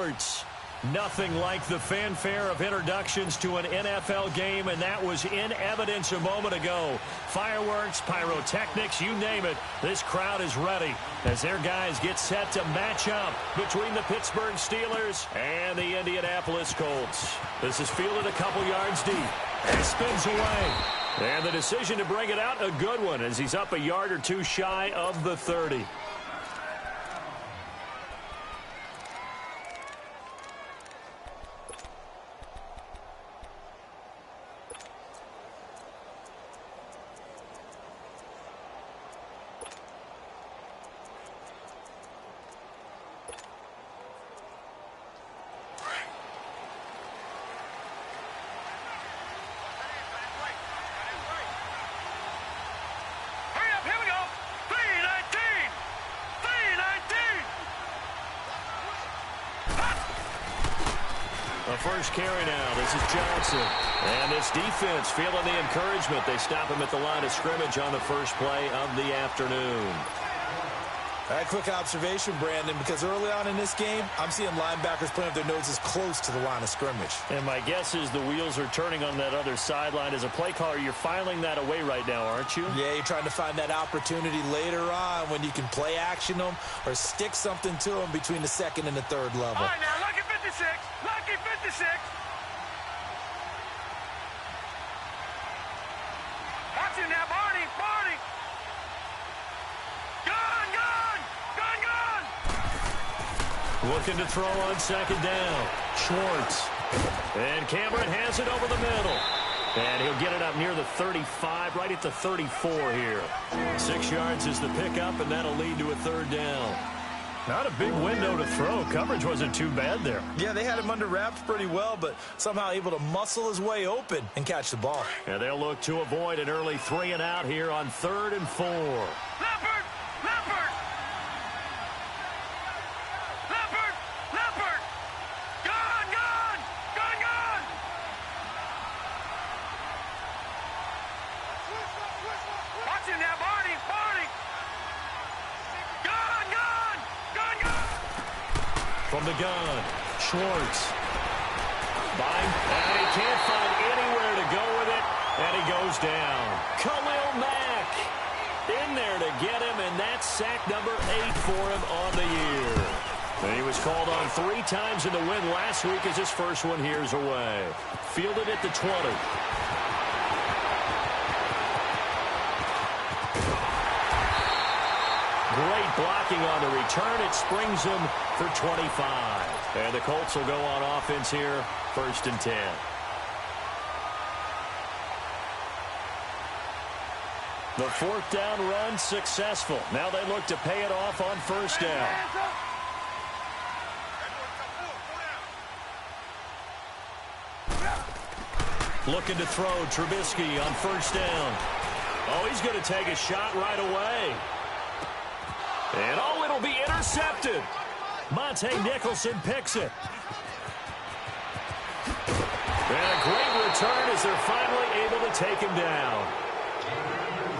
Schwartz. Nothing like the fanfare of introductions to an NFL game, and that was in evidence a moment ago. Fireworks, pyrotechnics, you name it. This crowd is ready as their guys get set to match up between the Pittsburgh Steelers and the Indianapolis Colts. This is fielded a couple yards deep and spins away. And the decision to bring it out, a good one, as he's up a yard or two shy of the 30. First carry now. This is Johnson. And this defense feeling the encouragement. They stop him at the line of scrimmage on the first play of the afternoon. All right, quick observation, Brandon, because early on in this game, I'm seeing linebackers playing with their noses close to the line of scrimmage. And my guess is the wheels are turning on that other sideline. As a play caller, you're filing that away right now, aren't you? Yeah, you're trying to find that opportunity later on when you can play action them or stick something to them between the second and the third level. All right, now, lucky 56. Lucky 56. Watch him now, Barney. Barney. Gun, gun. Gun, gun. Looking to throw on second down. Schwartz. And Cameron has it over the middle. And he'll get it up near the 35, right at the 34 here. 6 yards is the pickup, and that'll lead to a third down. Not a big window to throw. Coverage wasn't too bad there. Yeah, they had him under wraps pretty well, but somehow able to muscle his way open and catch the ball. And they'll look to avoid an early 3 and out here on 3rd and 4. Leopard! Leopard! Leopard! Leopard! Gun! Gun! Gun! Gun! Watch him now, Barney! Barney! Gun! Gun! Gun! Gun! From the gun, Schwartz. And he can't find anywhere to go with it, and he goes down. Khalil Mack in there to get him, and that's sack number 8 for him on the year. And he was called on 3 times in the win last week as his first one here's away. Fielded at the 20. Great blocking on the return. It springs him for 25. And the Colts will go on offense here, 1st and 10. The 4th down run successful. Now they look to pay it off on 1st down. Looking to throw Trubisky on 1st down. Oh, he's going to take a shot right away. And, oh, it'll be intercepted. Monte Nicholson picks it. And a great return as they're finally able to take him down.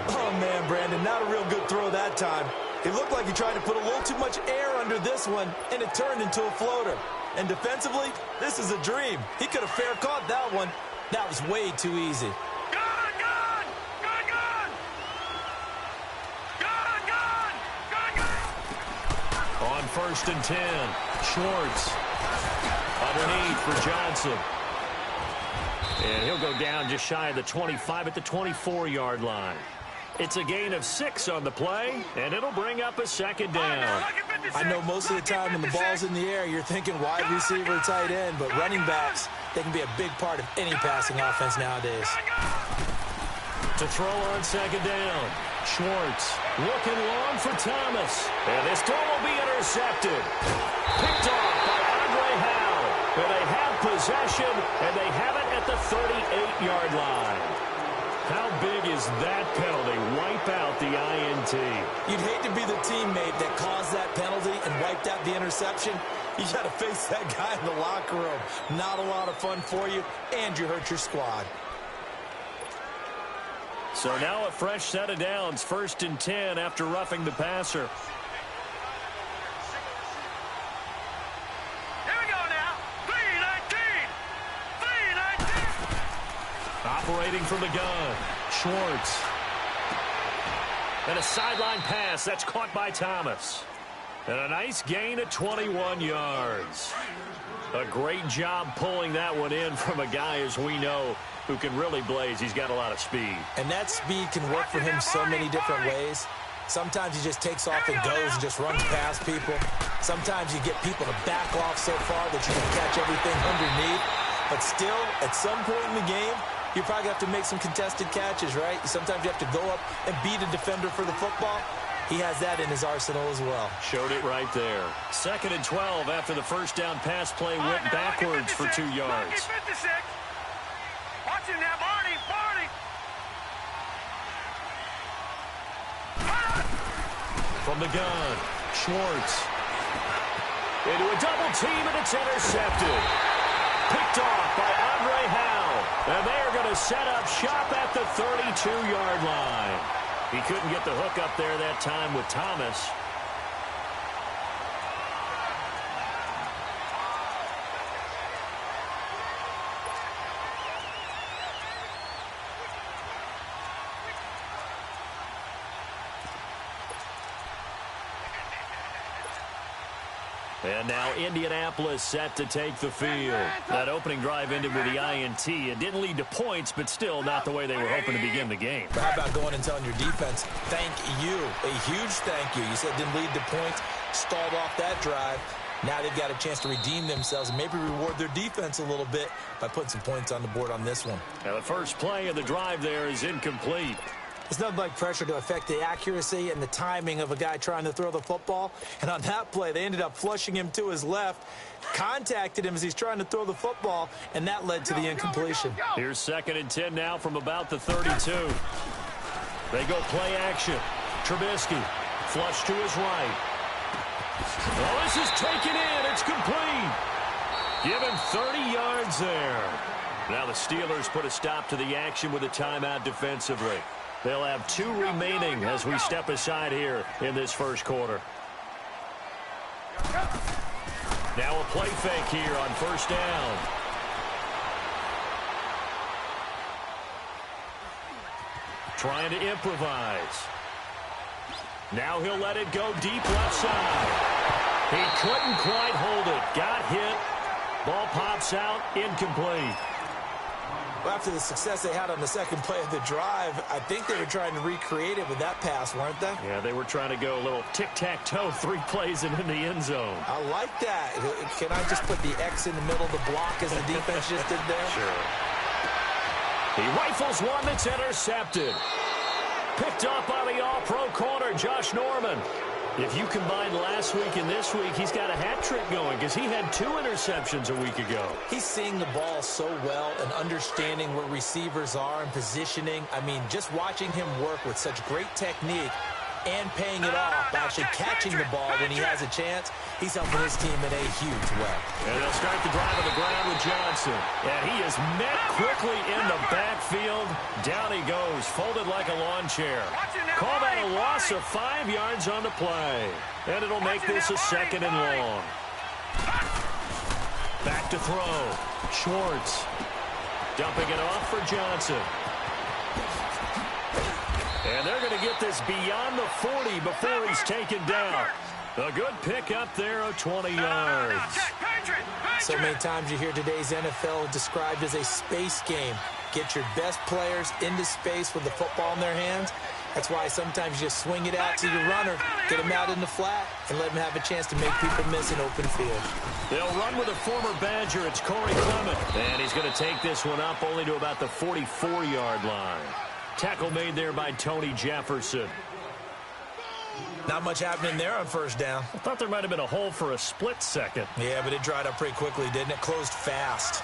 Oh, man, Brandon, not a real good throw that time. It looked like he tried to put a little too much air under this one, and it turned into a floater. And defensively, this is a dream. He could have fair caught that one. That was way too easy. Gun! Gun! Gun! Gun! Gun! Gun! Gun! Gun! On 1st and 10, Schwartz. Underneath for Johnson. And he'll go down just shy of the 25 at the 24-yard line. It's a gain of 6 on the play, and it'll bring up a 2nd down. I know most of the time when the ball's in the air, you're thinking wide receiver, tight end, but running backs, they can be a big part of any passing offense nowadays. To throw on 2nd down, Schwartz looking long for Thomas. And this throw will be intercepted. Picked off by Andre Howe. And they have possession, and they have it at the 38-yard line. How big is that penalty? Wipe out the INT. You'd hate to be the teammate that caused that penalty and wiped out the interception. You got to face that guy in the locker room. Not a lot of fun for you, and you hurt your squad. So now a fresh set of downs, 1st and 10 after roughing the passer. Here we go. Operating from the gun, Schwartz. And a sideline pass. That's caught by Thomas. And a nice gain of 21 yards. A great job pulling that one in from a guy, as we know, who can really blaze. He's got a lot of speed. And that speed can work for him so many different ways. Sometimes he just takes off and goes and just runs past people. Sometimes you get people to back off so far that you can catch everything underneath. But still, at some point in the game, you probably have to make some contested catches, right? Sometimes you have to go up and beat a defender for the football. He has that in his arsenal as well. Showed it right there. 2nd and 12 after the first down pass play went backwards for 2 yards. Watch him now, Barney. From the gun, Schwartz. Into a double team, and it's intercepted. Picked off by Andre Howe. And they're going to set up shop at the 32-yard line. He couldn't get the hook up there that time with Thomas. And now Indianapolis set to take the field. That opening drive ended with the INT. It didn't lead to points, but still not the way they were hoping to begin the game. How about going and telling your defense, thank you, a huge thank you. You said it didn't lead to points, stalled off that drive. Now they've got a chance to redeem themselves and maybe reward their defense a little bit by putting some points on the board on this one. Now the first play of the drive there is incomplete. It's nothing like pressure to affect the accuracy and the timing of a guy trying to throw the football. And on that play, they ended up flushing him to his left, contacted him as he's trying to throw the football, and that led to the incompletion. Here's 2nd and 10 now from about the 32. They go play action. Trubisky, flush to his right. Oh, this is taken in. It's complete. Give him 30 yards there. Now the Steelers put a stop to the action with a timeout defensively. They'll have 2 remaining as we step aside here in this first quarter. Now a play fake here on first down. Trying to improvise. Now he'll let it go deep left side. He couldn't quite hold it. Got hit. Ball pops out. Incomplete. Well, after the success they had on the second play of the drive, I think they were trying to recreate it with that pass, weren't they? Yeah, they were trying to go a little tic-tac-toe, 3 plays and in the end zone. I like that. Can I just put the X in the middle of the block as the defense just did there? Sure. He rifles one that's intercepted. Picked up by the all-pro corner, Josh Norman. If you combine last week and this week, he's got a hat trick going because he had 2 interceptions a week ago. He's seeing the ball so well and understanding where receivers are and positioning. I mean, just watching him work with such great technique and paying it off by actually catching the ball when he has a chance, he's helping his team in a huge way. And they'll start the drive on the ground with Johnson. And he is met quickly in the backfield. Down he goes, folded like a lawn chair. Call that a loss of 5 yards on the play. And it'll make this a 2nd and long. Back to throw. Schwartz. Dumping it off for Johnson. And they're going to get this beyond the 40 before he's taken down. A good pick up there of 20 yards. So many times you hear today's NFL described as a space game. Get your best players into space with the football in their hands. That's why sometimes you just swing it out to your runner, get him out in the flat, and let him have a chance to make people miss an open field. They'll run with a former Badger. It's Corey Clement. And he's going to take this one up only to about the 44-yard line. Tackle made there by Tony Jefferson. Not much happening there on first down. I thought there might have been a hole for a split second. Yeah, but it dried up pretty quickly, didn't it? Closed fast.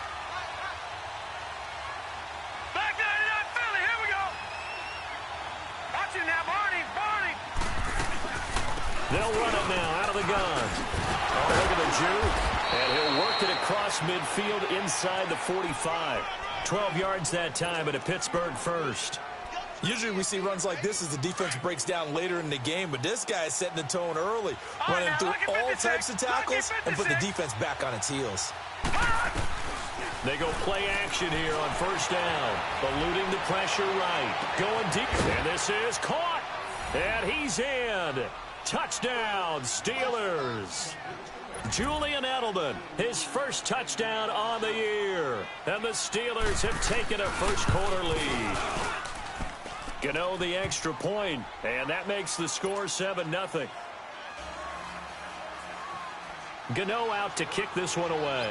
Back to Philly. Here we go. Watch him now, Barney. They'll run it now out of the gun. Oh, look at the juke. And he'll work it across midfield inside the 45. 12 yards that time, but a Pittsburgh first. Usually we see runs like this as the defense breaks down later in the game, but this guy is setting the tone early, running through all types of tackles and put the defense back on its heels. They go play action here on first down. Eluding the pressure right. Going deep. And this is caught. And he's in. Touchdown, Steelers. Julian Edelman, his first touchdown on the year. And the Steelers have taken a first-quarter lead. Gano the extra point, and that makes the score 7-0. Gano out to kick this one away.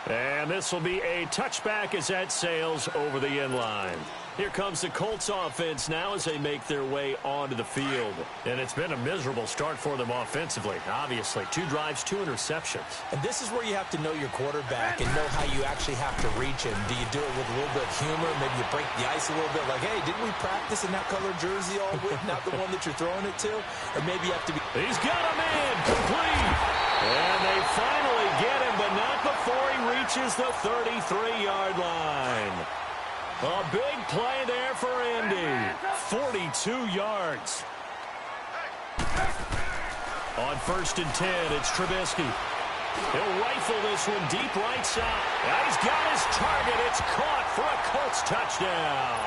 And this will be a touchback as that sails over the end line. Here comes the Colts offense now as they make their way onto the field. And it's been a miserable start for them offensively, obviously. 2 drives, 2 interceptions. And this is where you have to know your quarterback and know how you actually have to reach him. Do you do it with a little bit of humor? Maybe you break the ice a little bit like, hey, didn't we practice in that color jersey all week? Not the one that you're throwing it to? Or maybe you have to be... He's got him in, complete. And they finally get him, but not before he reaches the 33-yard line. A big play there for Indy. 42 yards. On first and 10, it's Trubisky. He'll rifle this one deep right side. And he's got his target. It's caught for a Colts touchdown.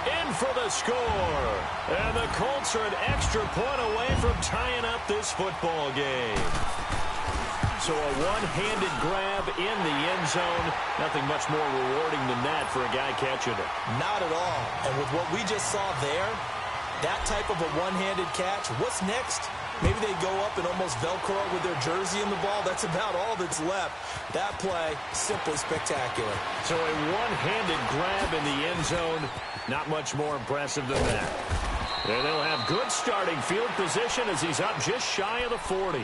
In for the score. And the Colts are an extra point away from tying up this football game. So a one-handed grab in the end zone. Nothing much more rewarding than that for a guy catching it. Not at all. And with what we just saw there, that type of a one-handed catch, what's next? Maybe they go up and almost Velcro with their jersey in the ball. That's about all that's left. That play, simply spectacular. So a one-handed grab in the end zone. Not much more impressive than that. And they'll have good starting field position as he's up just shy of the 40.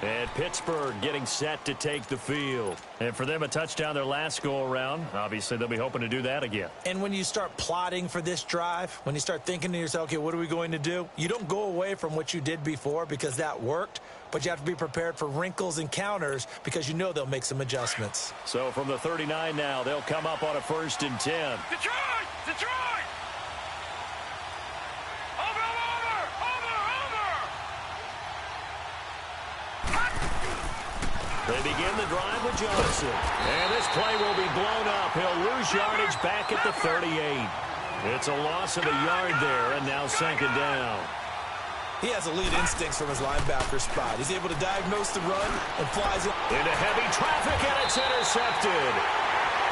And Pittsburgh getting set to take the field. And for them, a touchdown their last go-around. Obviously, they'll be hoping to do that again. And when you start plotting for this drive, when you start thinking to yourself, okay, what are we going to do? You don't go away from what you did before because that worked, but you have to be prepared for wrinkles and counters because you know they'll make some adjustments. So from the 39 now, they'll come up on a first and 10. Detroit! Detroit! They begin the drive with Johnson. And this play will be blown up. He'll lose yardage back at the 38. It's a loss of a yard there, and now second down. He has elite instincts from his linebacker spot. He's able to diagnose the run and flies it into heavy traffic, and it's intercepted.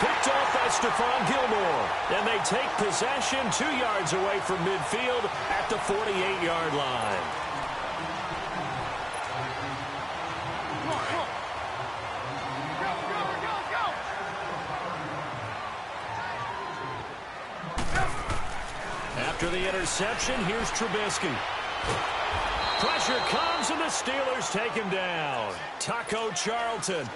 Picked off by Stephon Gilmore. And they take possession 2 yards away from midfield at the 48-yard line. After the interception, here's Trubisky. Pressure comes, and the Steelers take him down. Taco Charlton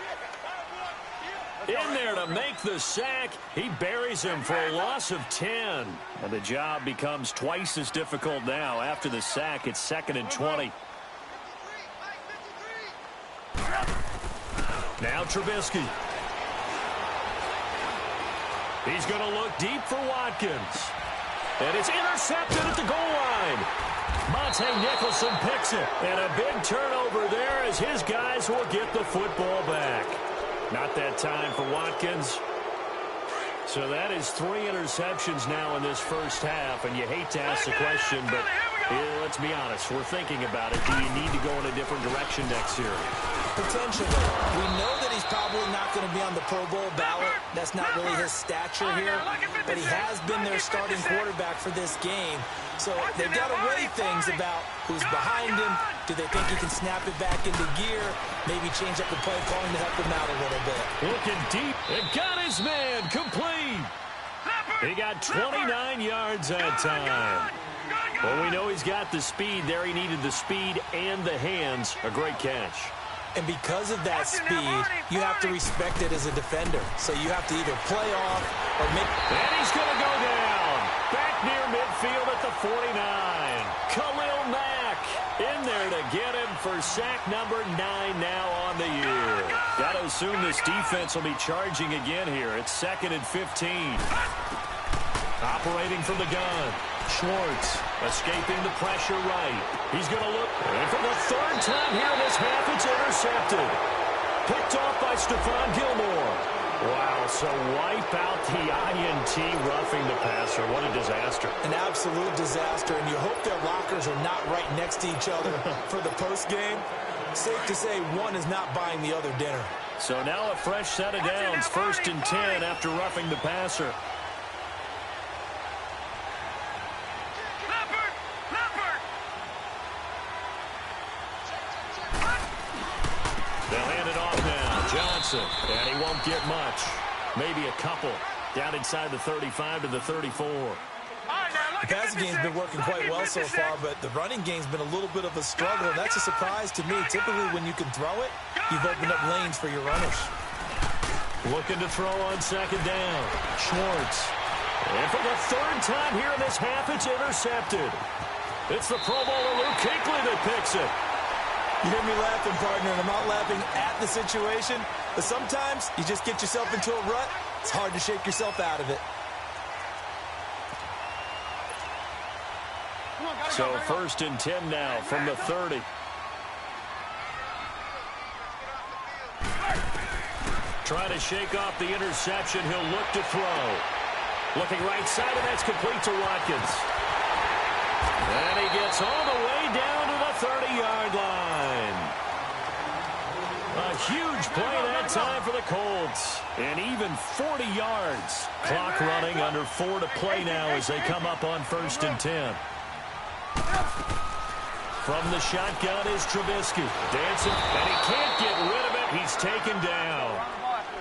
in there to make the sack. He buries him for a loss of 10. And the job becomes twice as difficult now. After the sack, it's 2nd and 20. Now Trubisky. He's going to look deep for Watkins. And it's intercepted at the goal line. Monte Nicholson picks it. And a big turnover there as his guys will get the football back. Not that time for Watkins. So that is 3 interceptions now in this first half. And you hate to ask the question, but let's be honest. We're thinking about it. Do you need to go in a different direction next year? Potentially. We know that he's probably not going to be on the Pro Bowl ballot. That's not really his stature here. But he has been their starting quarterback for this game. So they've got to weigh things about who's behind him. Do they think he can snap it back into gear? Maybe change up the play calling to help him out a little bit. Looking deep. And got his man complete. He got 29 yards that time. Well, we know he's got the speed there. He needed the speed and the hands. A great catch. And because of that speed, you have to respect it as a defender. So you have to either play off or make... And he's going to go down. Back near midfield at the 49. Khalil Mack in there to get him for sack number 9 now on the year. Got to assume this defense will be charging again here. It's 2nd and 15. Operating from the gun. Schwartz escaping the pressure right. He's going to look. And for the third time here in this half, it's intercepted. Picked off by Stephon Gilmore. Wow, so wipe out the INT roughing the passer. What a disaster. An absolute disaster, and you hope their lockers are not right next to each other for the postgame. Safe to say one is not buying the other dinner. So now a fresh set of downs, 1st and 10 after roughing the passer. They'll hand it off now. Johnson, and he won't get much. Maybe a couple. Down inside the 35 to the 34. The passing game's been working quite well so far, but the running game's been a little bit of a struggle, and that's a surprise to me. Typically, when you can throw it, you've opened up lanes for your runners. Looking to throw on 2nd down. Schwartz. And for the 3rd time here in this half, it's intercepted. It's the Pro Bowler Luke Kuechly that picks it. You hear me laughing, partner, and I'm not laughing at the situation, but sometimes you just get yourself into a rut. It's hard to shake yourself out of it. So 1st and 10 now from the 30. Trying to shake off the interception. He'll look to throw. Looking right side, and that's complete to Watkins. And he gets all the way down to the 30-yard line. A huge play that time for the Colts. And even 40 yards. Clock running, under 4 to play now as they come up on 1st and 10. From the shotgun is Trubisky. Dancing, and he can't get rid of it. He's taken down.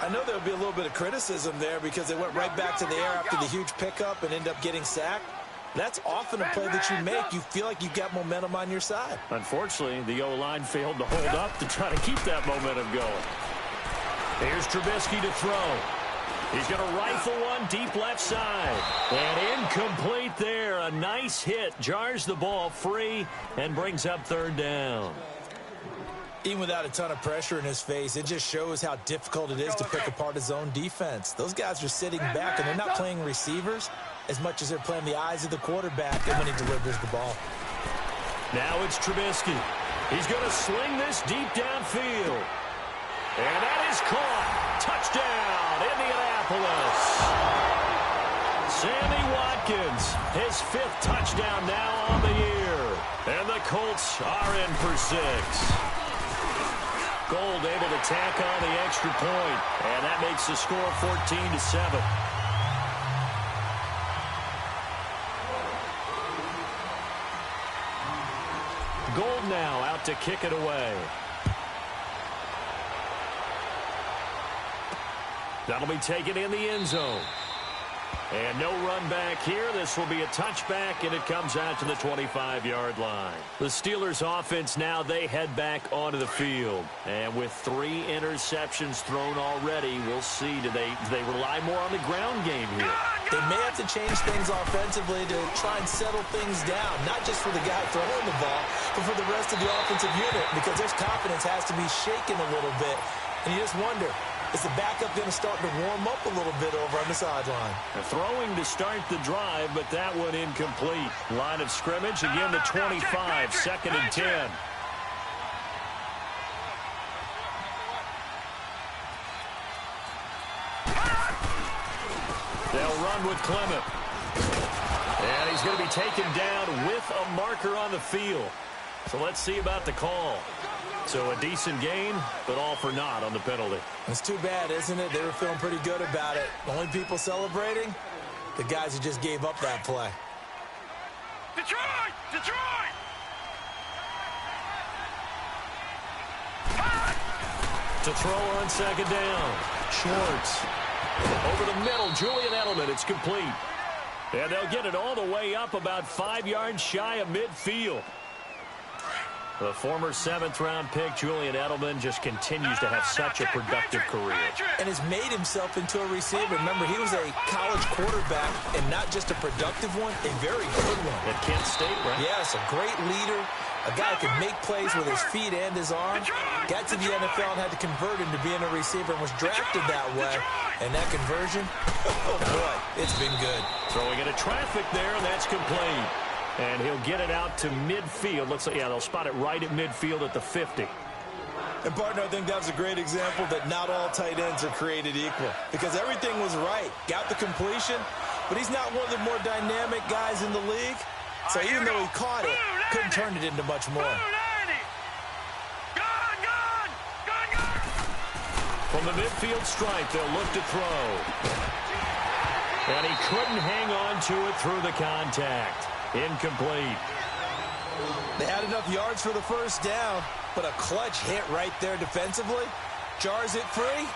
I know there'll be a little bit of criticism there because they went right back to the air after the huge pickup and end up getting sacked. That's often a play that you make. You feel like you've got momentum on your side. Unfortunately, the O-line failed to hold up to try to keep that momentum going. Here's Trubisky to throw. He's going to rifle one deep left side. And incomplete there. A nice hit. Jars the ball free and brings up 3rd down. Even without a ton of pressure in his face, it just shows how difficult it is to pick apart his own defense. Those guys are sitting back, and they're not playing receivers as much as they're playing the eyes of the quarterback and when he delivers the ball. Now it's Trubisky. He's going to sling this deep downfield. And that is caught. Touchdown, Indianapolis. Sammy Watkins, his 5th touchdown now on the year. And the Colts are in for 6. Gold able to tack on the extra point, and that makes the score 14-7. Gold now out to kick it away. That'll be taken in the end zone. And no run back here. This will be a touchback, and it comes out to the 25-yard line. The Steelers' offense now, they head back onto the field. And with 3 interceptions thrown already, we'll see. Do they rely more on the ground game here? They may have to change things offensively to try and settle things down, not just for the guy throwing the ball, but for the rest of the offensive unit, because their confidence has to be shaken a little bit. And you just wonder, is the backup going to start to warm up a little bit over on the sideline? Throwing to start the drive, but that one incomplete. Line of scrimmage, again the 25, 2nd and 10. They'll run with Clement. And he's going to be taken down with a marker on the field. So let's see about the call. So a decent gain, but all for naught on the penalty. It's too bad, isn't it? They were feeling pretty good about it. The only people celebrating, the guys who just gave up that play. Detroit! Detroit! To throw on 2nd down. Schwartz. Over the middle, Julian Edelman. It's complete. And they'll get it all the way up about 5 yards shy of midfield. The former 7th-round pick, Julian Edelman, just continues to have such a productive career. And has made himself into a receiver. Remember, he was a college quarterback, and not just a productive one, a very good one. At Kent State, right? Yes, a great leader, A guy could make plays with his feet and his arm. Got to the NFL and had to convert into being a receiver and was drafted that way. And that conversion, oh boy, it's been good. Throwing into traffic there, and that's complete. And he'll get it out to midfield. Looks like, yeah, they'll spot it right at midfield at the 50. And, partner, I think that was a great example that not all tight ends are created equal. Because everything was right. Got the completion, but he's not one of the more dynamic guys in the league. So even though he caught it, couldn't turn it into much more. From the midfield stripe, they'll look to throw. And he couldn't hang on to it through the contact. Incomplete. They had enough yards for the first down, but a clutch hit right there defensively. Jars it free.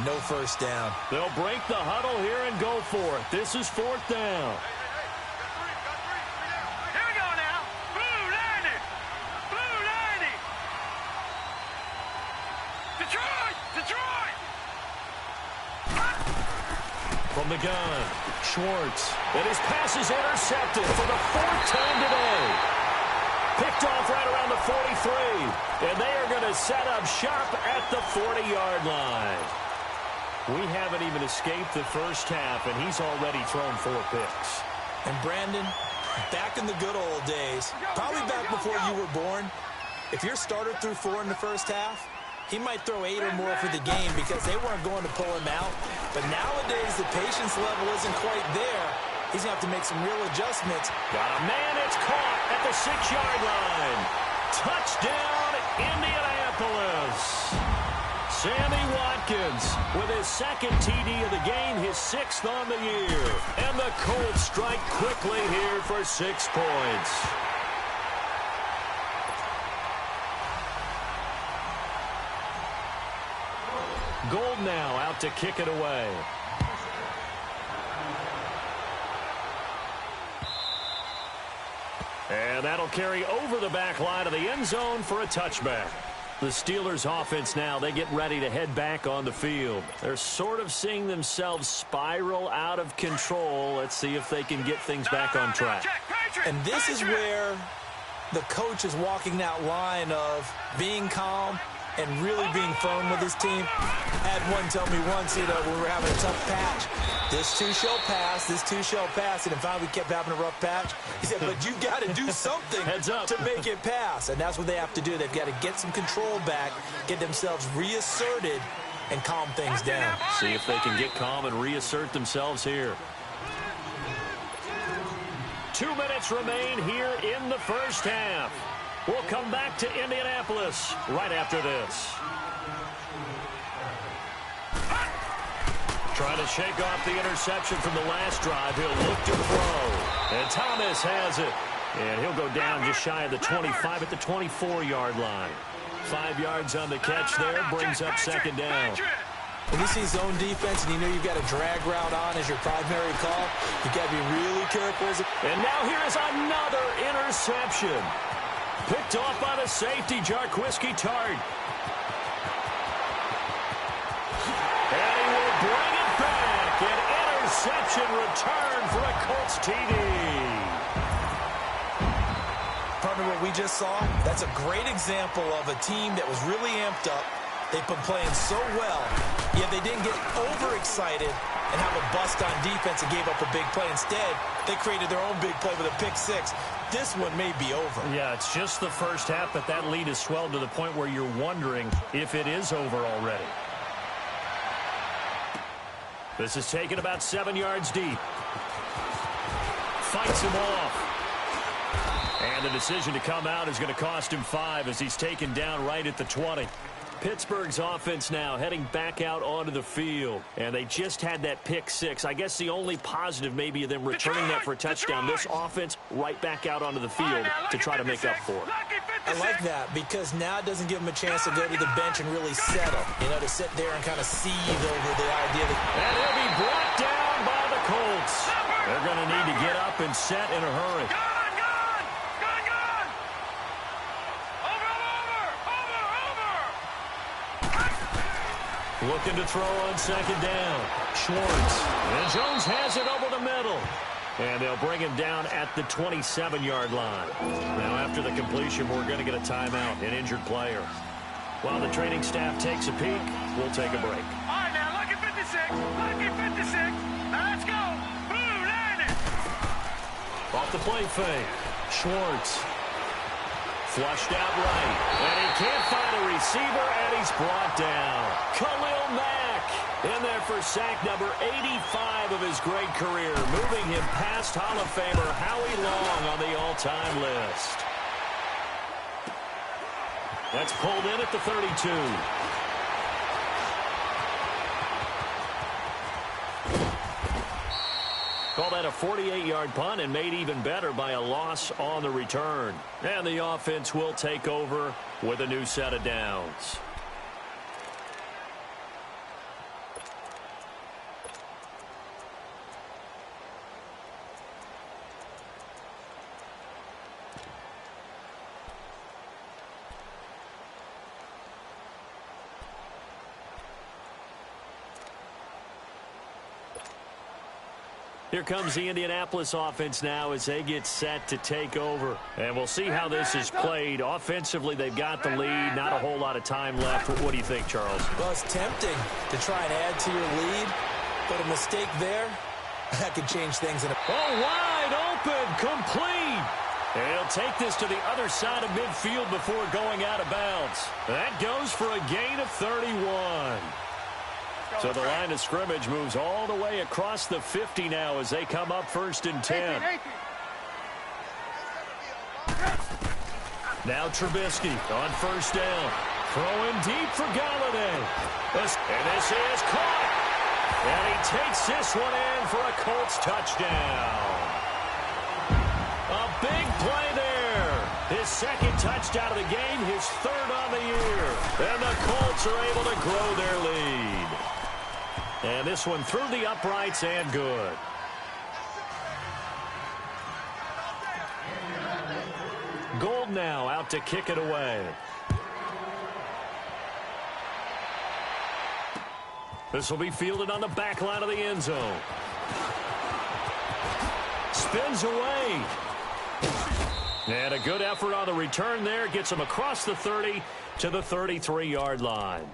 No first down. They'll break the huddle here and go for it. This is fourth down. Here we go now. Blue 90. Blue 90. Detroit. Detroit. From the gun, Schwartz. And his pass is intercepted for the fourth time today. Picked off right around the 43. And they are going to set up shop at the 40-yard line. We haven't even escaped the first half, and he's already thrown 4 picks. And, Brandon, back in the good old days, probably back before you were born, if your starter threw 4 in the first half, he might throw 8 or more for the game because they weren't going to pull him out. But nowadays, the patience level isn't quite there. He's going to have to make some real adjustments. Got a man. It's caught at the 6-yard line. Touchdown, Indianapolis. Sammy Watkins with his second TD of the game, his 6th on the year. And the Colts strike quickly here for 6 points. Gold now out to kick it away. And that'll carry over the back line of the end zone for a touchback. The Steelers offense now, they get ready to head back on the field. They're sort of seeing themselves spiral out of control. Let's see if they can get things back on track. And this is where the coach is walking that line of being calm and really being firm with his team. Had one tell me once, when we were having a tough patch, this too shall pass, this too shall pass, and then finally we kept having a rough patch. He said, but you've got to do something to make it pass, and that's what they have to do. They've got to get some control back, get themselves reasserted, and calm things down. See if they can get calm and reassert themselves here. 2 minutes remain here in the first half. We'll come back to Indianapolis right after this. Trying to shake off the interception from the last drive. He'll look to throw. And Thomas has it. And he'll go down just shy of the 25 at the 24-yard line. 5 yards on the catch there. Brings up second down. When you see zone defense and you know you've got a drag route on as your primary call, you've got to be really careful. And now here is another interception. Picked off by the safety, Jarquiski Tart. And he will bring it back. An interception return for a Colts TD. Partner, what we just saw, that's a great example of a team that was really amped up. They've been playing so well, yet they didn't get overexcited and have a bust on defense and gave up a big play. Instead, they created their own big play with a pick 6. This one may be over. Yeah, it's just the first half, but that lead has swelled to the point where you're wondering if it is over already. This is taken about 7 yards deep. Fights him off. And the decision to come out is going to cost him 5 as he's taken down right at the 20. Pittsburgh's offense now heading back out onto the field. And they just had that pick 6. I guess the only positive maybe of them returning that for a touchdown. This offense right back out onto the field to try to make up for it. I like that because now it doesn't give them a chance to go to the bench and really settle. To sit there and kind of seethe over the idea that... And he'll be brought down by the Colts. They're going to need to get up and set in a hurry. Looking to throw on second down. Schwartz. And Jones has it over the middle. And they'll bring him down at the 27-yard line. Now, after the completion, we're going to get a timeout, an injured player. While the training staff takes a peek, we'll take a break. All right, now, look at 56. Look at 56. Now, let's go. Blue, line it. Off the play fake. Schwartz. Flushed out right. And he can't find a receiver, and he's brought down. Khalil Mack in there for sack number 85 of his great career, moving him past Hall of Famer Howie Long on the all-time list. That's pulled in at the 32. Call that a 48-yard punt, and made even better by a loss on the return. And the offense will take over with a new set of downs. Here comes the Indianapolis offense now as they get set to take over. And we'll see how this is played. Offensively, they've got the lead. Not a whole lot of time left. What do you think, Charles? Well, it's tempting to try and add to your lead, but a mistake there, that could change things. Wide open, complete. And he'll take this to the other side of midfield before going out of bounds. That goes for a gain of 31. So the line of scrimmage moves all the way across the 50 now as they come up 1st and 10. Now Trubisky on 1st down. Throwing deep for Galladay. And this is caught. And he takes this one in for a Colts touchdown. A big play there. His 2nd touchdown of the game, his 3rd on the year. And the Colts are able to grow their lead. And this one through the uprights and good. Gold now out to kick it away. This will be fielded on the back line of the end zone. Spins away. And a good effort on the return there. Gets him across the 30 to the 33-yard line.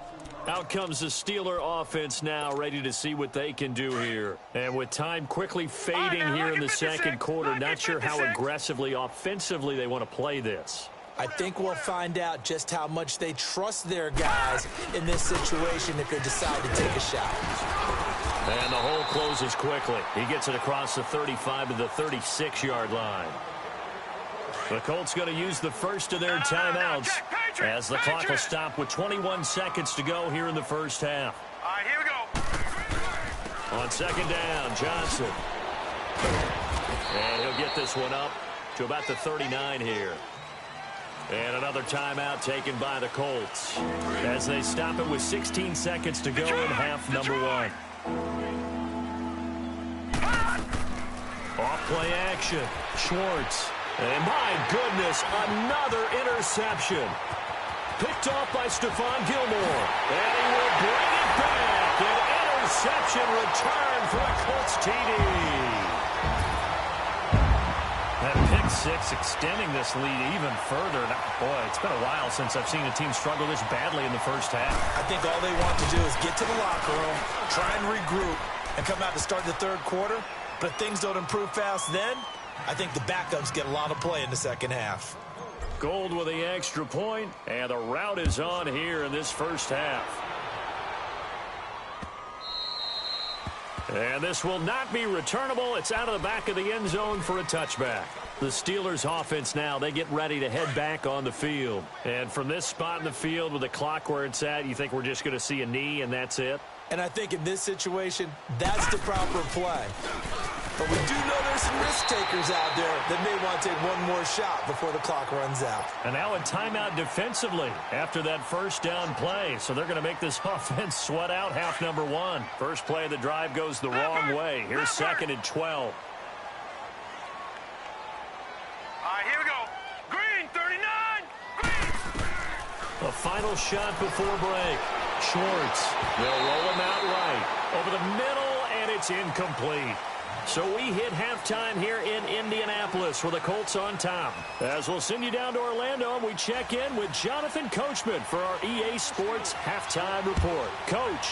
Out comes the Steeler offense now, ready to see what they can do here. And with time quickly fading here in the 2nd quarter, not sure how aggressively, offensively they want to play this. I think we'll find out just how much they trust their guys in this situation if they decide to take a shot. And the hole closes quickly. He gets it across the 35 to the 36-yard line. The Colts going to use the first of their timeouts as the clock will stop with 21 seconds to go here in the 1st half. All right, here we go. On 2nd down, Johnson. And he'll get this one up to about the 39 here. And another timeout taken by the Colts as they stop it with 16 seconds to go in half number 1. Off play action. Schwartz. And my goodness, another interception. Picked off by Stephon Gilmore. And he will bring it back. An interception return for a Colts TD. That pick 6 extending this lead even further. Boy, it's been a while since I've seen a team struggle this badly in the 1st half. I think all they want to do is get to the locker room, try and regroup, and come out to start the 3rd quarter. But if things don't improve fast then, I think the backups get a lot of play in the 2nd half. Gold with the extra point, and the route is on here in this 1st half. And this will not be returnable. It's out of the back of the end zone for a touchback. The Steelers offense now, they get ready to head back on the field. And from this spot in the field with the clock where it's at, you think we're just going to see a knee and that's it? And I think in this situation, that's the proper play. But we do know there's some risk takers out there that may want to take one more shot before the clock runs out. And now a timeout defensively after that 1st down play. So they're going to make this offense sweat out half number 1. First play of the drive goes the wrong way. Here's 2nd and 12. All right, here we go. Green, 39. Green. A final shot before break. Schwartz. They'll roll him out right. Over the middle, and it's incomplete. So we hit halftime here in Indianapolis with the Colts on top. As we'll send you down to Orlando, and we check in with Jonathan Coachman for our EA Sports Halftime Report. Coach.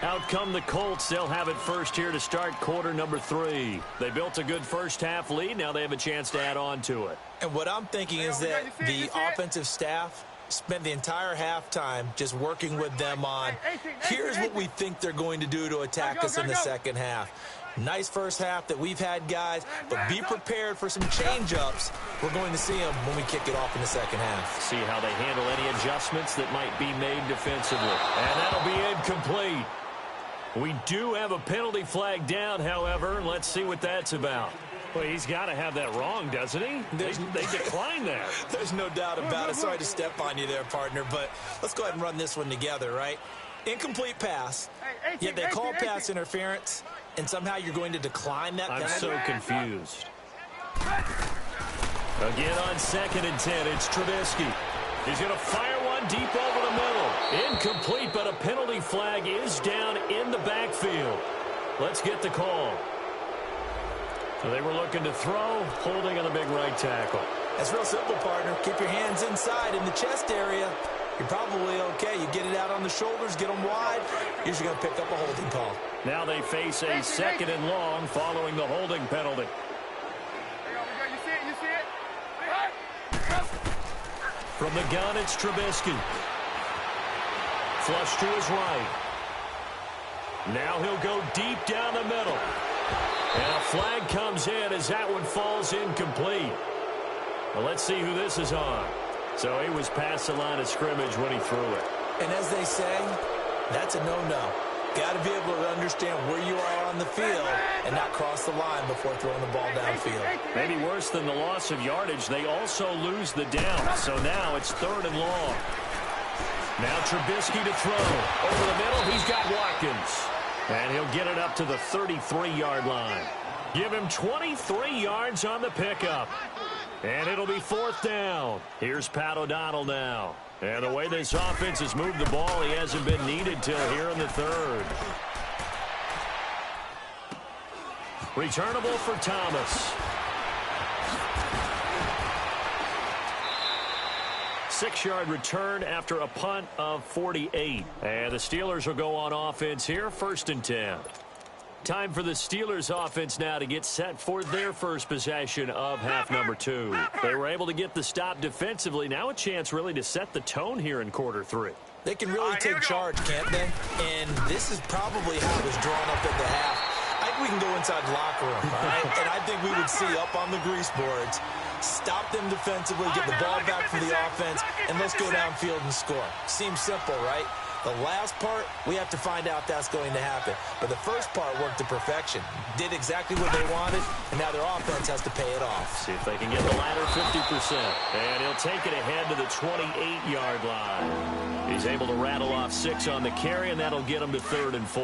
Out come the Colts. They'll have it first here to start quarter number 3. They built a good first-half lead. Now they have a chance to add on to it. And what I'm thinking is that the offensive staff spent the entire halftime just working with them on, here's what we think they're going to do to attack us in the second half. Nice first half that we've had, guys, but be prepared for some change-ups. We're going to see them when we kick it off in the second half. See how they handle any adjustments that might be made defensively. And that'll be incomplete. We do have a penalty flag down, however. Let's see what that's about. Well, he's got to have that wrong, doesn't he? They declined that. There's no doubt about it. Sorry to step on you there, partner, but let's go ahead and run this one together, right? Incomplete pass, yet they call pass interference, and somehow you're going to decline that penalty. I'm so confused. Again on 2nd and 10, it's Trubisky. He's going to fire one deep over the middle. Incomplete, but a penalty flag is down in the backfield. Let's get the call. So they were looking to throw, holding on the big right tackle. That's real simple, partner. Keep your hands inside in the chest area. You're probably okay. You get it out on the shoulders, get them wide. Usually going to pick up a holding call. Now they face a 2nd and long following the holding penalty. You see it? From the gun, it's Trubisky. Flush to his right. Now he'll go deep down the middle. And a flag comes in as that one falls incomplete. Well, let's see who this is on. So he was past the line of scrimmage when he threw it. And as they say, that's a no-no. Got to be able to understand where you are on the field and not cross the line before throwing the ball downfield. Maybe worse than the loss of yardage, they also lose the down. So now it's 3rd and long. Now Trubisky to throw. Over the middle, he's got Watkins. And he'll get it up to the 33-yard line. Give him 23 yards on the pickup. And it'll be 4th down. Here's Pat O'Donnell now. And the way this offense has moved the ball, he hasn't been needed till here in the 3rd. Returnable for Thomas. 6-yard return after a punt of 48. And the Steelers will go on offense here, 1st and 10. Time for the Steelers offense now to get set for their first possession of half number 2. They were able to get the stop defensively. Now a chance really to set the tone here in quarter 3. They can really take charge, can't they? And this is probably how it was drawn up at the half. I think we can go inside the locker room, all right? And I think we would see up on the grease boards, stop them defensively, get the ball back from the offense, and let's go downfield and score. Seems simple, right? The last part, we have to find out if that's going to happen. But the first part worked to perfection. Did exactly what they wanted, and now their offense has to pay it off. See if they can get the latter 50%. And he'll take it ahead to the 28-yard line. He's able to rattle off 6 on the carry, and that'll get him to 3rd and 4.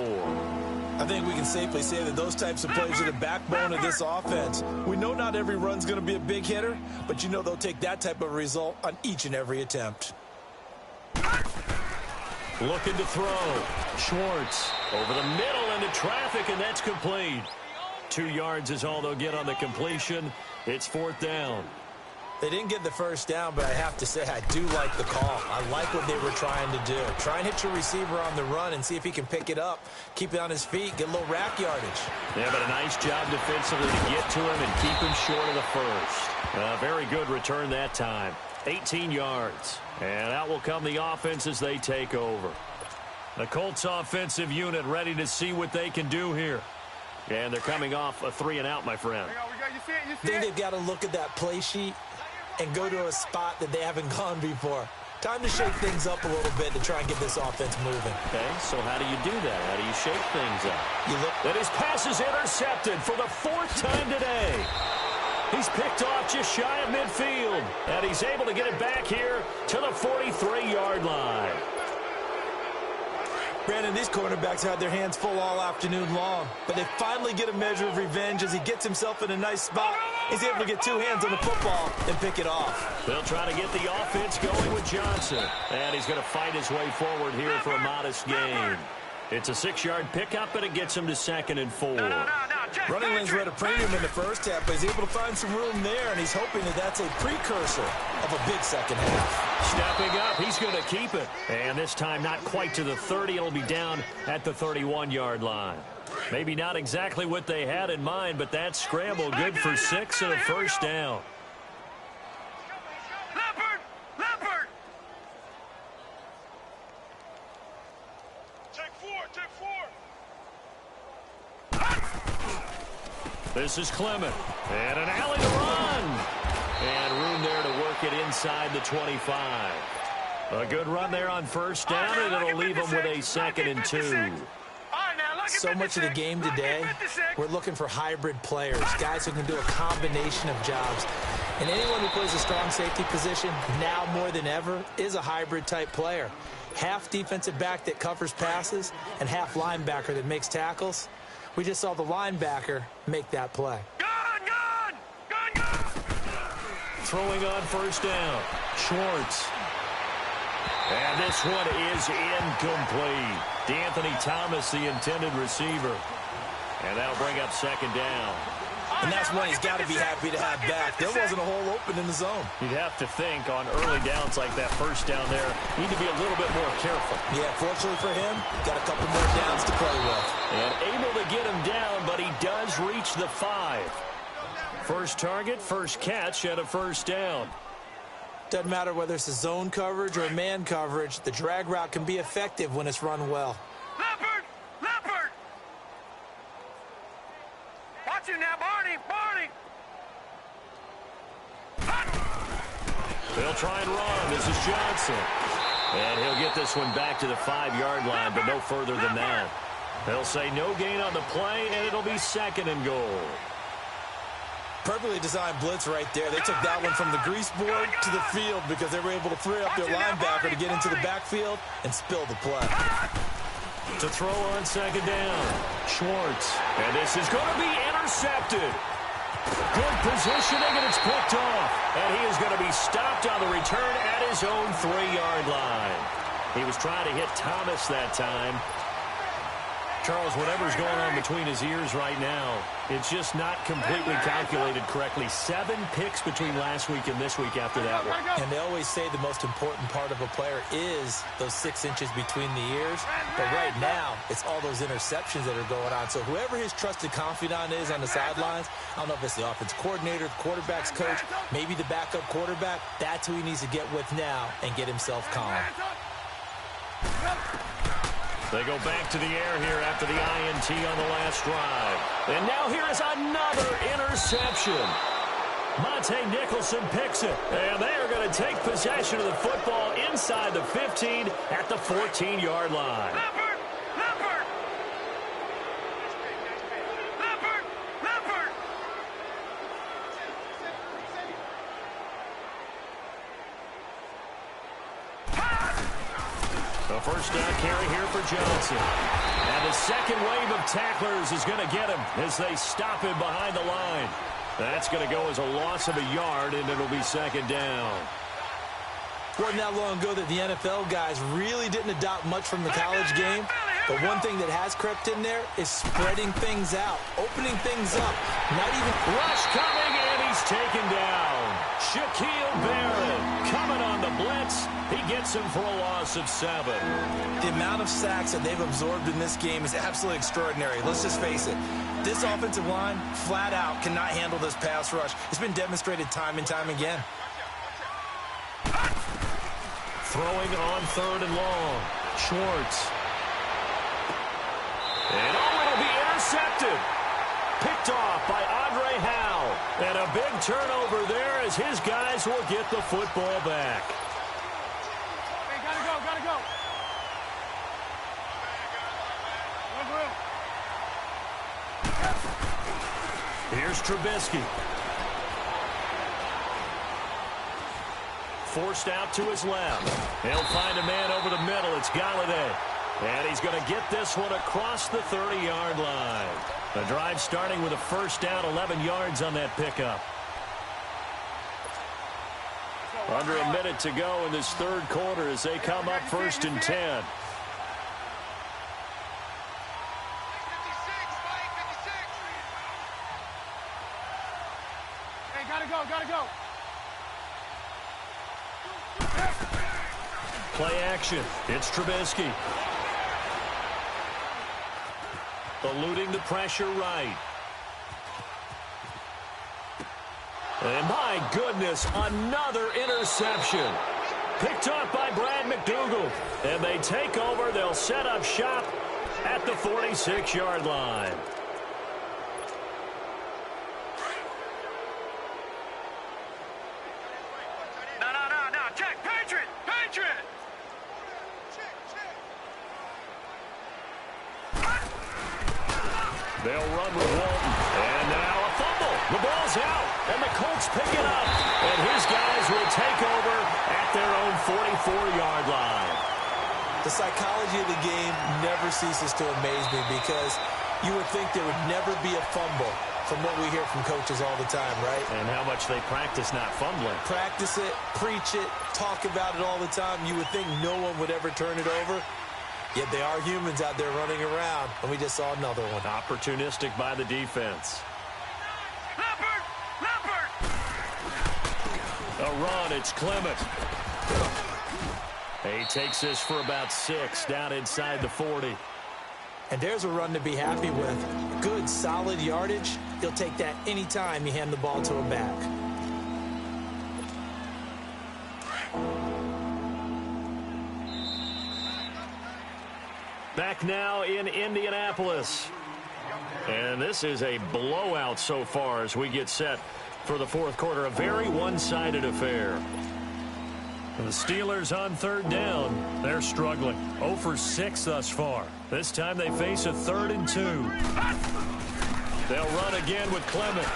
I think we can safely say that those types of plays are the backbone of this offense. We know not every run's going to be a big hitter, but you know they'll take that type of result on each and every attempt. Looking to throw. Schwartz over the middle into traffic, and that's complete. 2 yards is all they'll get on the completion. It's 4th down. They didn't get the first down, but I have to say I do like the call. I like what they were trying to do. Try and hit your receiver on the run and see if he can pick it up, keep it on his feet, get a little rack yardage. Yeah, but a nice job defensively to get to him and keep him short of the first. Very good return that time. 18 yards. And out will come the offense as they take over. The Colts offensive unit ready to see what they can do here. And they're coming off a 3-and-out, my friend. I think they've got to look at that play sheet and go to a spot that they haven't gone before. Time to shake things up a little bit to try and get this offense moving. Okay, so how do you do that? How do you shake things up? That his pass is intercepted for the 4th time today. He's picked off just shy of midfield, and he's able to get it back here to the 43-yard line. Brandon, these cornerbacks had their hands full all afternoon long, but they finally get a measure of revenge as he gets himself in a nice spot. He's able to get two hands on the football and pick it off. They'll try to get the offense going with Johnson, and he's going to fight his way forward here for a modest gain. It's a 6-yard pickup, and it gets him to 2nd and 4. Running lanes were at a premium in the first half, but he's able to find some room there, and he's hoping that that's a precursor of a big second half. Stepping up, he's going to keep it. And this time not quite to the 30. It'll be down at the 31-yard line. Maybe not exactly what they had in mind, but that scramble good for 6 and a first down. Leopard! Take 4! This is Clement. And an alley to run. And room there to work it inside the 25. A good run there on first down, and it'll leave them with a 2nd and 2. So much of the game today, we're looking for hybrid players, guys who can do a combination of jobs. And anyone who plays a strong safety position, now more than ever, is a hybrid-type player. Half defensive back that covers passes and half linebacker that makes tackles. We just saw the linebacker make that play. Gun! Throwing on first down. Schwartz. And this one is incomplete. D'Anthony Thomas, the intended receiver. And that'll bring up 2nd down. And that's one he's got to be happy to have back. There wasn't a hole open in the zone. You'd have to think on early downs like that first down there, you need to be a little bit more careful. Yeah, fortunately for him, got a couple more downs to play with. And able to get him down, but he does reach the 5. First target, first catch, and a first down. Doesn't matter whether it's a zone coverage or a man coverage, the drag route can be effective when it's run well. Leopard! Watch him now, Barney! They'll try and run. This is Johnson. And he'll get this one back to the 5-yard line, but no further than that. They'll say no gain on the play, and it'll be 2nd and goal. Perfectly designed blitz right there. They took that one from the grease board to the field because they were able to free up their linebacker to get into the backfield and spill the play. To throw on 2nd down. Schwartz. And this is going to be intercepted. Good positioning, and it's picked off. And he is going to be stopped on the return at his own 3-yard line. He was trying to hit Thomas that time. Charles, whatever's going on between his ears right now, it's just not completely calculated correctly. 7 picks between last week and this week after that one. And they always say the most important part of a player is those 6 inches between the ears. But right now, it's all those interceptions that are going on. So whoever his trusted confidant is on the sidelines, I don't know if it's the offense coordinator, the quarterback's coach, maybe the backup quarterback, that's who he needs to get with now and get himself calm. They go back to the air here after the INT on the last drive. And now here is another interception. Monte Nicholson picks it. And they are going to take possession of the football inside the 15 at the 14-yard line. Leopard! The first down carry here for Johnson. And the second wave of tacklers is going to get him as they stop him behind the line. That's going to go as a loss of a yard, and it'll be 2nd down. Wasn't that long ago that the NFL guys really didn't adopt much from the college game. But one thing that has crept in there is spreading things out, opening things up. Not even rush coming, and he's taken down. Shaquille Barrett coming on the blitz. He gets him for a loss of 7. The amount of sacks that they've absorbed in this game is absolutely extraordinary. Let's just face it. This offensive line, flat out, cannot handle this pass rush. It's been demonstrated time and time again. Throwing on 3rd and long. Schwartz. And it'll be intercepted. Picked off by Andre Howe. And a big turnover there as his guys will get the football back. Hey, gotta go. Here's Trubisky. Forced out to his left. He'll find a man over the middle. It's Galladay. And he's going to get this one across the 30-yard line. The drive starting with a first down, 11 yards on that pickup. Under a minute to go in this third quarter as they come up 1st and 10. Hey, gotta go. Play action. It's Trubisky. Eluding the pressure right. And my goodness, another interception. Picked off by Brad McDougal. And they take over. They'll set up shop at the 46-yard line. No. Check. Patriot. They'll run with Walton. And now a fumble. The ball's out. And the Colts pick it up. And his guys will take over at their own 44-yard line. The psychology of the game never ceases to amaze me because you would think there would never be a fumble from what we hear from coaches all the time, right? And how much they practice not fumbling. Practice it, preach it, talk about it all the time. You would think no one would ever turn it over. Yet they are humans out there running around, and we just saw another one. Opportunistic by the defense. Leopard! A run, it's Clement. He takes this for about 6 down inside the 40. And there's a run to be happy with. Good, solid yardage. He'll take that anytime you hand the ball to him back. Back now in Indianapolis. And this is a blowout so far as we get set for the fourth quarter. A very one-sided affair. The Steelers on 3rd down. They're struggling. 0 for 6 thus far. This time they face a 3rd and 2. They'll run again with Clement.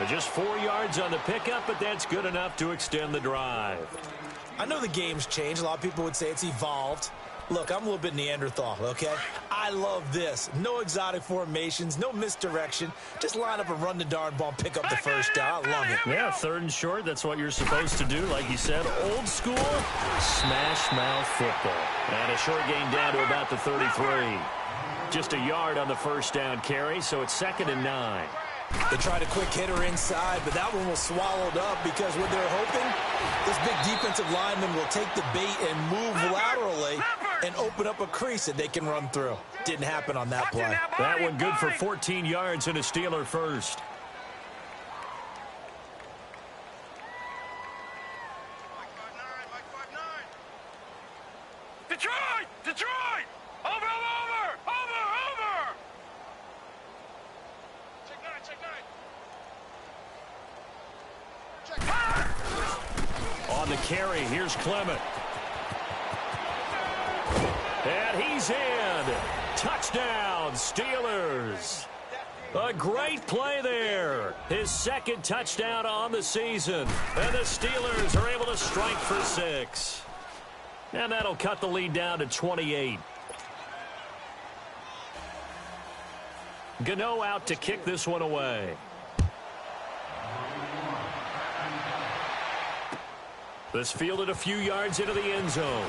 Just 4 yards on the pickup, but that's good enough to extend the drive. I know the game's changed. A lot of people would say it's evolved. Look, I'm a little bit Neanderthal, okay? I love this. No exotic formations, no misdirection. Just line up and run the darn ball, pick up the first down. I love it. Yeah, 3rd and short, that's what you're supposed to do. Like you said, old school, smash mouth football. And a short gain down to about the 33. Just a yard on the first down carry, so it's 2nd and 9. They tried a quick hitter inside, but that one was swallowed up because what they're hoping, this big defensive lineman will take the bait and move laterally and open up a crease that they can run through. Didn't happen on that play. That one good for 14 yards and a Steeler first. Detroit! Over! Check 9. On the carry, here's Clement. And he's in. Touchdown, Steelers. A great play there. His 2nd touchdown on the season. And the Steelers are able to strike for 6. And that'll cut the lead down to 28. Gano out to kick this one away. This fielded a few yards into the end zone.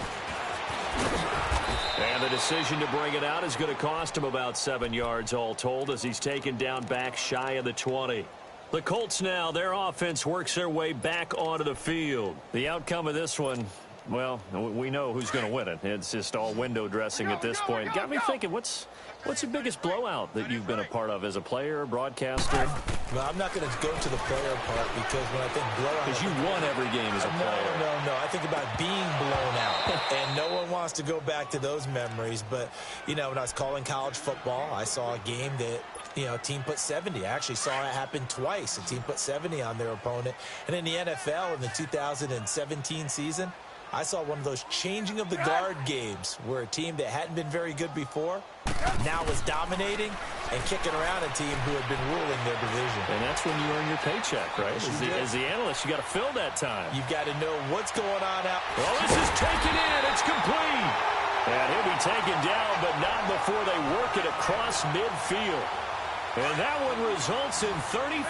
And the decision to bring it out is going to cost him about 7 yards all told as he's taken down back shy of the 20. The Colts now, their offense works their way back onto the field. The outcome of this one, well, we know who's going to win it. It's just all window dressing at this point. Got me thinking, what's the biggest blowout that you've been a part of as a player, broadcaster? Well, I'm not going to go to the player part because when I think blowout... Because you won every game as a player. No. I think about being blown out. And no one wants to go back to those memories. But, you know, when I was calling college football, I saw a game that, you know, a team put 70. I actually saw it happen twice. A team put 70 on their opponent. And in the NFL in the 2017 season, I saw one of those changing of the guard games where a team that hadn't been very good before now was dominating and kicking around a team who had been ruling their division. And that's when you earn your paycheck, right? As the analyst, you got to fill that time. You've got to know what's going on out. Well, this is taken in. It's complete. And he'll be taken down, but not before they work it across midfield. And that one results in 35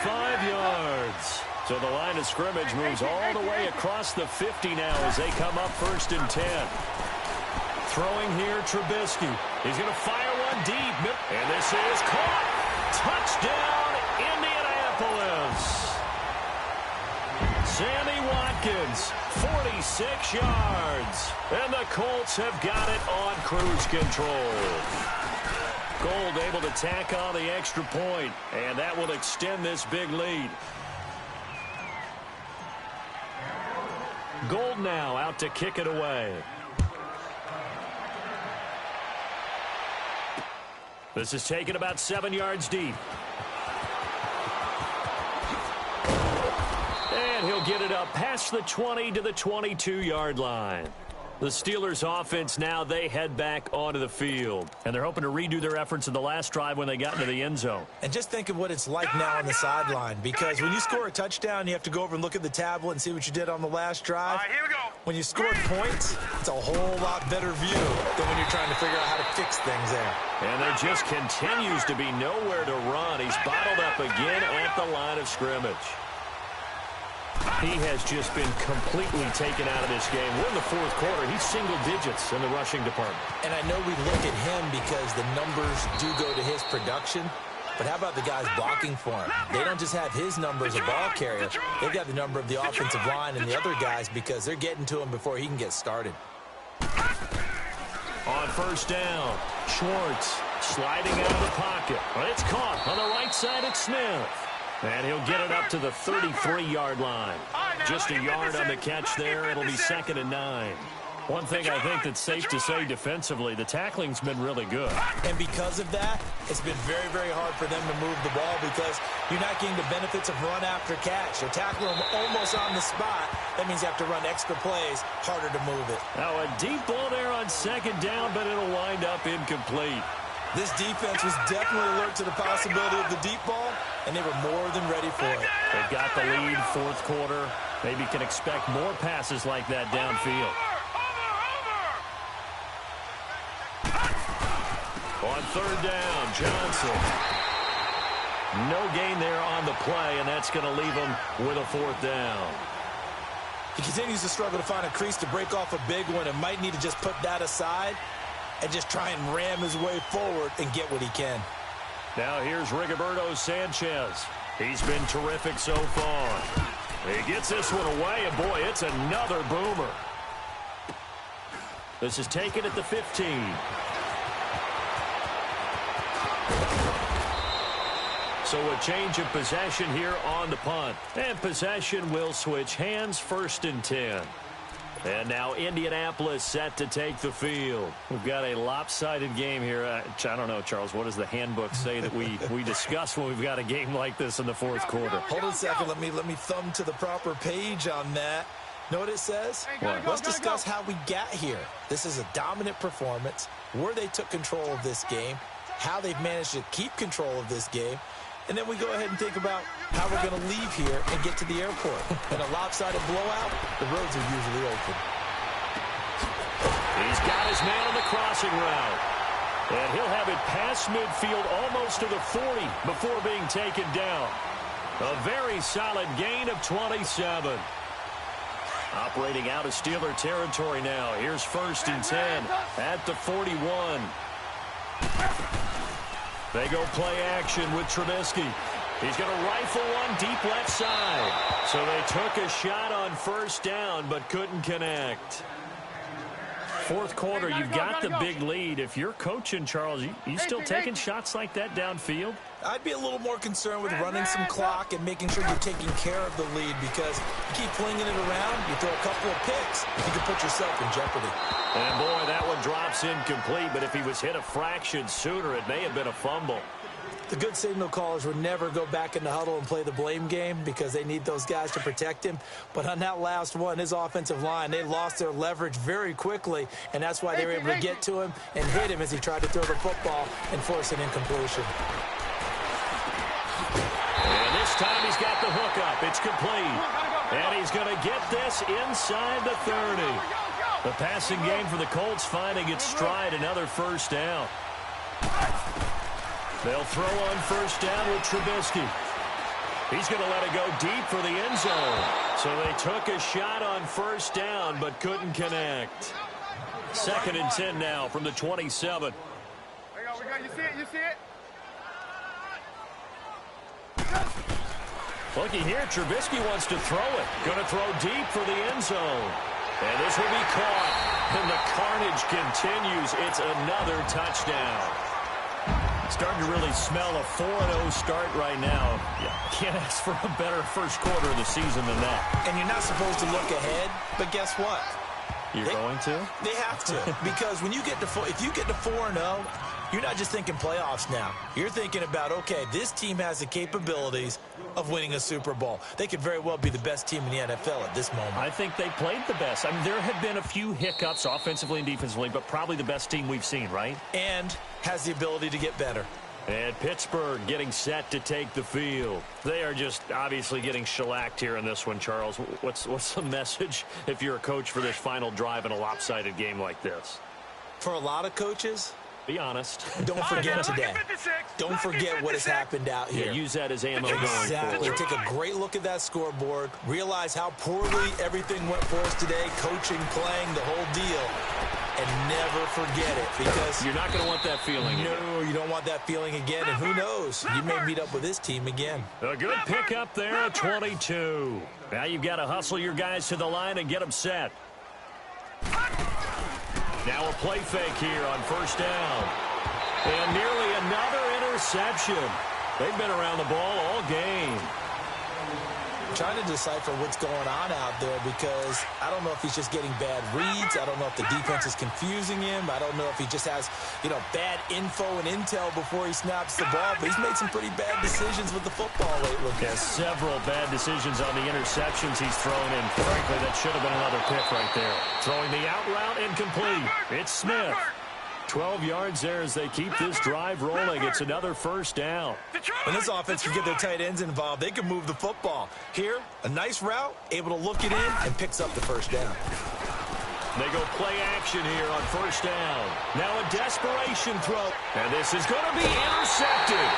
yards. So the line of scrimmage moves all the way across the 50 now as they come up 1st and 10. Throwing here, Trubisky. He's going to fire one deep. And this is caught. Touchdown, Indianapolis. Sammy Watkins, 46 yards. And the Colts have got it on cruise control. Gold able to tack on the extra point, and that will extend this big lead. Gold now out to kick it away. This is taken about 7 yards deep. And he'll get it up past the 20 to the 22-yard line. The Steelers' offense now, they head back onto the field. And they're hoping to redo their efforts in the last drive when they got into the end zone. And just think of what it's like now on the sideline. Because when you score a touchdown, you have to go over and look at the tablet and see what you did on the last drive. All right, here we go. When you score points, it's a whole lot better view than when you're trying to figure out how to fix things there. And there just continues to be nowhere to run. He's bottled up again at the line of scrimmage. He has just been completely taken out of this game. We're in the 4th quarter. He's single digits in the rushing department. And I know we look at him because the numbers do go to his production. But how about the guys blocking for him? They don't just have his number as a ball carrier. They've got the number of the offensive line and the other guys because they're getting to him before he can get started. On 1st down, Schwartz sliding out of the pocket. But it's caught on the right side at Smith. And he'll get it up to the 33-yard line. Just a yard on the catch there. It'll be 2nd and 9. One thing I think that's safe to say defensively, the tackling's been really good. And because of that, it's been very, very hard for them to move the ball because you're not getting the benefits of run after catch. You're tackling them almost on the spot. That means you have to run extra plays, harder to move it. Now a deep ball there on 2nd down, but it'll wind up incomplete. This defense was definitely alert to the possibility of the deep ball, and they were more than ready for it. They've got the lead, 4th quarter. Maybe can expect more passes like that downfield. On 3rd down, Johnson. No gain there on the play, and that's going to leave him with a 4th down. He continues to struggle to find a crease to break off a big one and might need to just put that aside and just try and ram his way forward and get what he can. Now here's Rigoberto Sanchez. He's been terrific so far. He gets this one away, and boy, it's another boomer. This is taken at the 15. So a change of possession here on the punt. And possession will switch hands, 1st and 10. And now Indianapolis set to take the field. We've got a lopsided game here. I don't know, Charles, what does the handbook say that we discuss when we've got a game like this in the 4th quarter? Hold on a second. Let me thumb to the proper page on that. Know what it says? What? Let's discuss how we got here. This is a dominant performance, where they took control of this game, how they've managed to keep control of this game, and then we go ahead and think about how we're going to leave here and get to the airport. In a lopsided blowout, the roads are usually open. He's got his man on the crossing route. And he'll have it past midfield almost to the 40 before being taken down. A very solid gain of 27. Operating out of Steeler territory now. Here's 1st and 10 at the 41. They go play action with Trubisky. He's going to rifle one deep left side. So they took a shot on 1st down but couldn't connect. 4th quarter, you've got the big lead. If you're coaching, Charles, you still taking shots like that downfield? I'd be a little more concerned with running some clock and making sure you're taking care of the lead because you keep flinging it around, you throw a couple of picks, you can put yourself in jeopardy. And boy, that one drops incomplete, but if he was hit a fraction sooner, it may have been a fumble. The good signal callers would never go back in the huddle and play the blame game because they need those guys to protect him. But on that last one, his offensive line, they lost their leverage very quickly, and that's why they were able to get to him and hit him as he tried to throw the football and force an incompletion. And this time he's got the hook up. It's complete. And he's going to get this inside the 30. The passing game for the Colts finding its stride, another first down. They'll throw on first down with Trubisky. He's going to let it go deep for the end zone. So they took a shot on first down but couldn't connect. 2nd and 10 now from the 27. We go. You see it? You see it? Looky here, Trubisky wants to throw it. Going to throw deep for the end zone. And this will be caught. And the carnage continues. It's another touchdown. Starting to really smell a 4-0 start right now. Yeah, can't ask for a better first quarter of the season than that. And you're not supposed to look ahead, but guess what? You're going to? They have to. Because when you get to if you get to 4-0, you're not just thinking playoffs now. You're thinking about, okay, this team has the capabilities of winning a Super Bowl. They could very well be the best team in the NFL at this moment. I think they played the best. I mean, there have been a few hiccups offensively and defensively, but probably the best team we've seen, right? And has the ability to get better. And Pittsburgh getting set to take the field. They are just obviously getting shellacked here in this one, Charles. What's the message if you're a coach for this final drive in a lopsided game like this? For a lot of coaches, be honest. Don't forget today. Don't forget what has happened out here. Yeah, use that as ammo going Exactly. forward. Take a great look at that scoreboard. Realize how poorly everything went for us today. Coaching, playing, the whole deal. And never forget it, because you're not going to want that feeling again. No, you don't want that feeling again. And who knows? You may meet up with this team again. A good pickup there at 22. Now you've got to hustle your guys to the line and get them set. Now a play fake here on first down. And nearly another interception. They've been around the ball all game. Trying to decipher what's going on out there, because I don't know if he's just getting bad reads. I don't know if the defense is confusing him. I don't know if he just has, bad info and intel before he snaps the ball. But he's made some pretty bad decisions with the football lately. Yeah, several bad decisions on the interceptions he's thrown in. Frankly, that should have been another pick right there. Throwing the out route incomplete. It's Smith. 12 yards there as they keep this drive rolling. It's another first down. When this offense can get their tight ends involved, they can move the football. Here, a nice route, able to look it in, and picks up the first down. They go play action here on first down. Now a desperation throw. And this is going to be intercepted.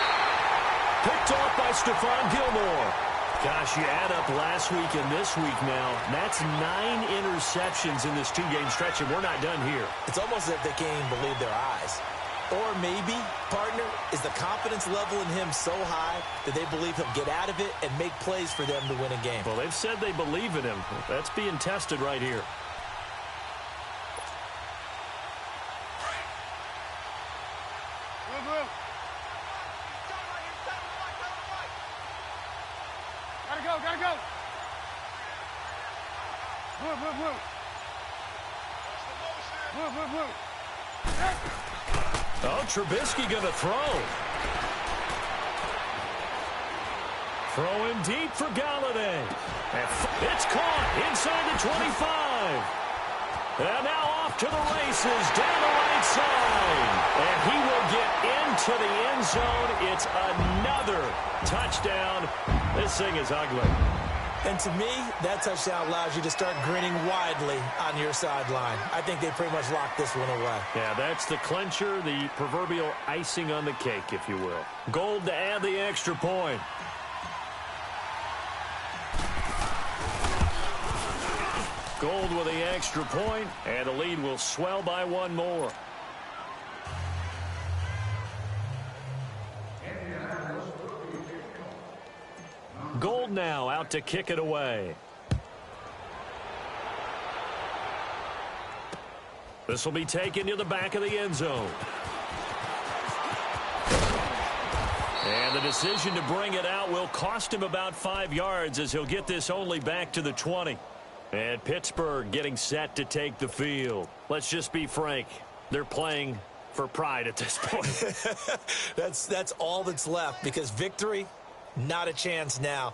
Picked off by Stephon Gilmore. Gosh, you add up last week and this week now. That's 9 interceptions in this 2-game stretch, and we're not done here. It's almost as if they can't even believe their eyes. Or maybe, partner, is the confidence level in him so high that they believe he'll get out of it and make plays for them to win a game. Well, they've said they believe in him. That's being tested right here. Gotta go. Move. Oh, Trubisky going to throw. Throwing deep for Galladay. It's caught inside the 25. And now off to the races down the right side. And he will get into the end zone. It's another touchdown. This thing is ugly. And to me, that touchdown allows you to start grinning widely on your sideline. I think they pretty much locked this one away. Yeah, that's the clincher, the proverbial icing on the cake, if you will. Gold to add the extra point. Gold with the extra point, and the lead will swell by 1 more. Gold now out to kick it away. This will be taken to the back of the end zone. And the decision to bring it out will cost him about 5 yards as he'll get this only back to the 20. And Pittsburgh getting set to take the field. Let's just be frank. They're playing for pride at this point. That's all that's left, because victory, not a chance now.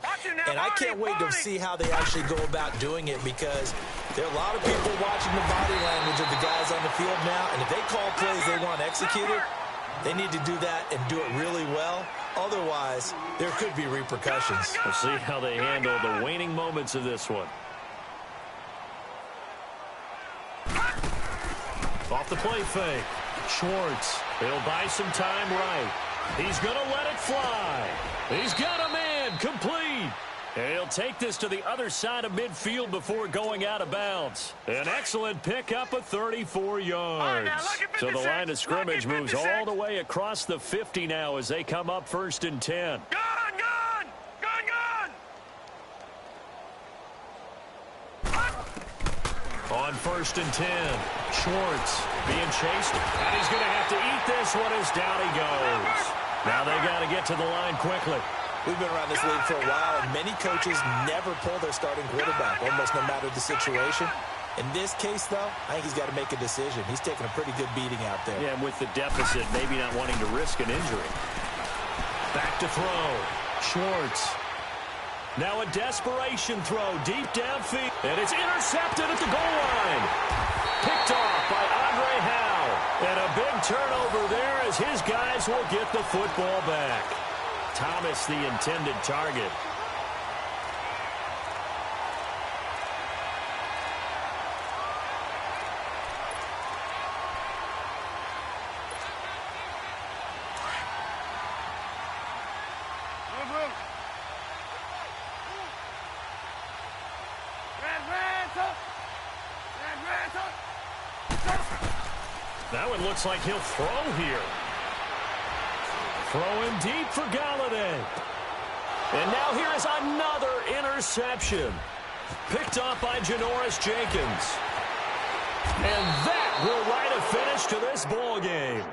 And I can't wait to see how they actually go about doing it, because there are a lot of people watching the body language of the guys on the field now. And if they call plays they want executed, they need to do that and do it really well. Otherwise, there could be repercussions. We'll see how they handle the waning moments of this one. off the play fake. Schwartz, he'll buy some time right. He's going to let it fly. He's got a man, complete. And he'll take this to the other side of midfield before going out of bounds. An excellent pickup of 34 yards. So the line of scrimmage moves all the way across the 50 now as they come up 1st and 10. On 1st and 10, Schwartz being chased, and he's going to have to eat this one as down he goes. Now they got to get to the line quickly. We've been around this league for a while, and many coaches never pull their starting quarterback, almost no matter the situation. In this case, though, I think he's got to make a decision. He's taking a pretty good beating out there. Yeah, and with the deficit, maybe not wanting to risk an injury. Back to throw. Schwartz. Now a desperation throw deep downfield. And it's intercepted at the goal line. Picked off by Andre Howe. And a big turnover there as his guys will get the football back. Thomas, the intended target. That one looks like he'll throw here. Throwing deep for Galladay. And now here is another interception. Picked off by Janoris Jenkins. And that will write a finish to this ball game.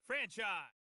franchise.